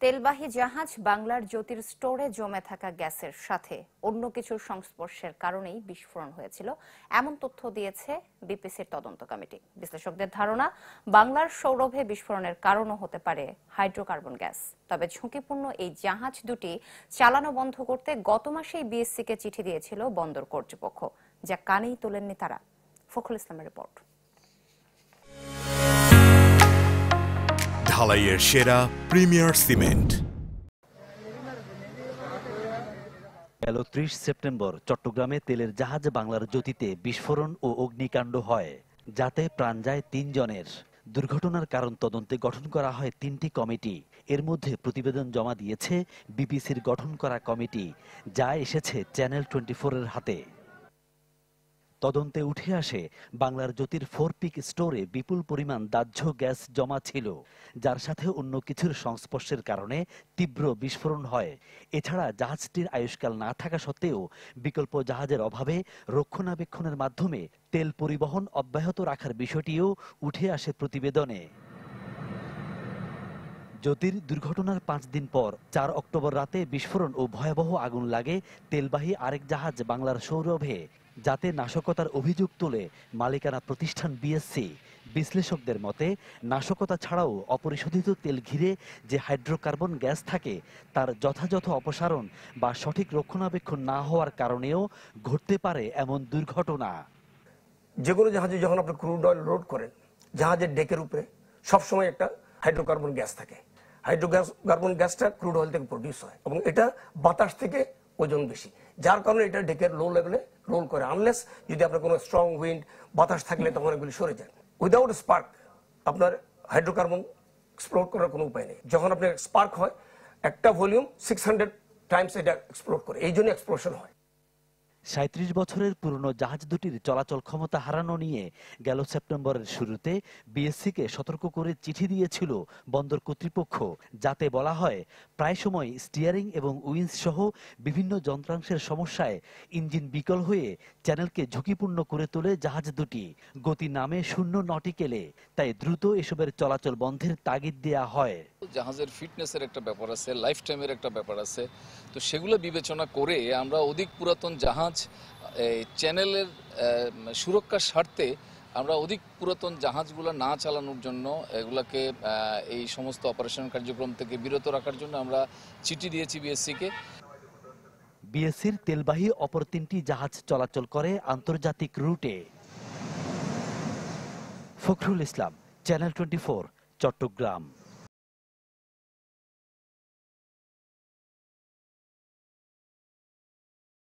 তেলবাহী জাহাজ বাংলার জ্যোতির স্টোরে জমে থাকা গ্যাসের সাথে অন্য কিছুর সংস্পর্শের কারণেই বিস্ফোরণ হয়েছিল এমন তথ্য দিয়েছে বিপিসির তদন্ত কমিটি। বিশ্লেষকদের ধারণা, বাংলার সৌরভে বিস্ফোরণের কারণও হতে পারে হাইড্রোকার্বন গ্যাস। তবে ঝুঁকিপূর্ণ এই জাহাজ দুটি চালানো বন্ধ করতে গত মাসেই বিএসসিকে চিঠি দিয়েছিল বন্দর কর্তৃপক্ষ, যা কানেই তোলেননি তারা। ফখরুল ইসলামের রিপোর্ট। ঢালাইয়ের সেরা প্রিমিয়ার সিমেন্ট। গেল ৩০ সেপ্টেম্বর চট্টগ্রামে তেলের জাহাজ বাংলার জ্যোতিতে বিস্ফোরণ ও অগ্নিকাণ্ড হয়, যাতে প্রাণ যায় ৩ জনের। দুর্ঘটনার কারণ তদন্তে গঠন করা হয় ৩টি কমিটি। এর মধ্যে প্রতিবেদন জমা দিয়েছে বিপিসির গঠন করা কমিটি, যা এসেছে চ্যানেল 24 এর হাতে। তদন্তে উঠে আসে, বাংলার জ্যোতির 4 পিক স্টোরে বিপুল পরিমাণ দাহ্য গ্যাস জমা ছিল, যার সাথে অন্য কিছুর সংস্পর্শের কারণে তীব্র বিস্ফোরণ হয়। এছাড়া জাহাজটির আয়ুষ্কাল না থাকা সত্ত্বেও বিকল্প জাহাজের অভাবে রক্ষণাবেক্ষণের মাধ্যমে তেল পরিবহন অব্যাহত রাখার বিষয়টিও উঠে আসে প্রতিবেদনে। জ্যোতির দুর্ঘটনার 5 দিন পর 4 অক্টোবর রাতে বিস্ফোরণ ও ভয়াবহ আগুন লাগে তেলবাহী আরেক জাহাজ বাংলার সৌরভে, যাতে নাশকতার অভিযোগ তোলে মালিকানা প্রতিষ্ঠান বিএসসি। বিশ্লেষকদের মতে, নাশকতা ছাড়াও অপরিশোধিত তেল ঘিরে যে হাইড্রোকার্বন গ্যাস থাকে, তার যথাযথ অপসারণ বা সঠিক রক্ষণাবেক্ষণ না হওয়ার কারণেও ঘটতে পারে এমন দুর্ঘটনা। যে কোনো জাহাজে যখন আপনি ক্রুড অয়েল লোড করেন, জাহাজের ডেকের উপরে সবসময় একটা হাইড্রোকার্বন গ্যাস থাকে। হাইড্রোকার্বন গ্যাসটা ক্রুড অয়েল থেকে প্রডিউস হয় এবং এটা বাতাস থেকে ওজন বেশি, যার কারণে এটা ডেকের লো লেভেলে রোল করে। আনলেস যদি আপনার কোনো স্ট্রং উইন্ড বাতাস থাকলে তখন এগুলি সরে যায়। উইদাউট স্পার্ক আপনার হাইড্রোকার্বন এক্সপ্লোড করার কোনো উপায় নেই। যখন আপনার স্পার্ক হয়, একটা ভলিউম 600 টাইমস এটা এক্সপ্লোড করে, এই জন্য এক্সপ্লোশন হয়। 37 বছরের পুরনো জাহাজ দুটির চলাচল ক্ষমতা হারানো নিয়ে গেল সেপ্টেম্বরের শুরুতে বিএসসিকে সতর্ক করে চিঠি দিয়েছিল বন্দর কর্তৃপক্ষ, যাতে বলা হয় প্রায় সময় স্টিয়ারিং এবং উইন্স সহ বিভিন্ন যন্ত্রাংশের সমস্যায় ইঞ্জিন বিকল হয়ে চ্যানেলকে ঝুঁকিপূর্ণ করে তোলে জাহাজ দুটি। গতি নামে 0 নটিকেলে, তাই দ্রুত এসবের চলাচল বন্ধের তাগিদ দেয়া হয়। জাহাজের ফিটনেসের একটা ব্যাপার আছে, লাইফ টাইমের একটা ব্যাপার আছে, তো সেগুলো বিবেচনা করে আমরা অধিক পুরাতন জাহাজ চ্যানেলের সুরক্ষার স্বার্থে আমরা অধিক পুরাতন জাহাজগুলো না চালানোর জন্য, এগুলাকে এই সমস্ত অপারেশন কার্যক্রম থেকে বিরত রাখার জন্য আমরা চিঠি দিয়েছি বিএসসিকে। বিএসসির তেলবাহী অপর 3টি জাহাজ চলাচল করে আন্তর্জাতিক রুটে। ফখরুল ইসলাম, চ্যানেল 24, চট্টগ্রাম।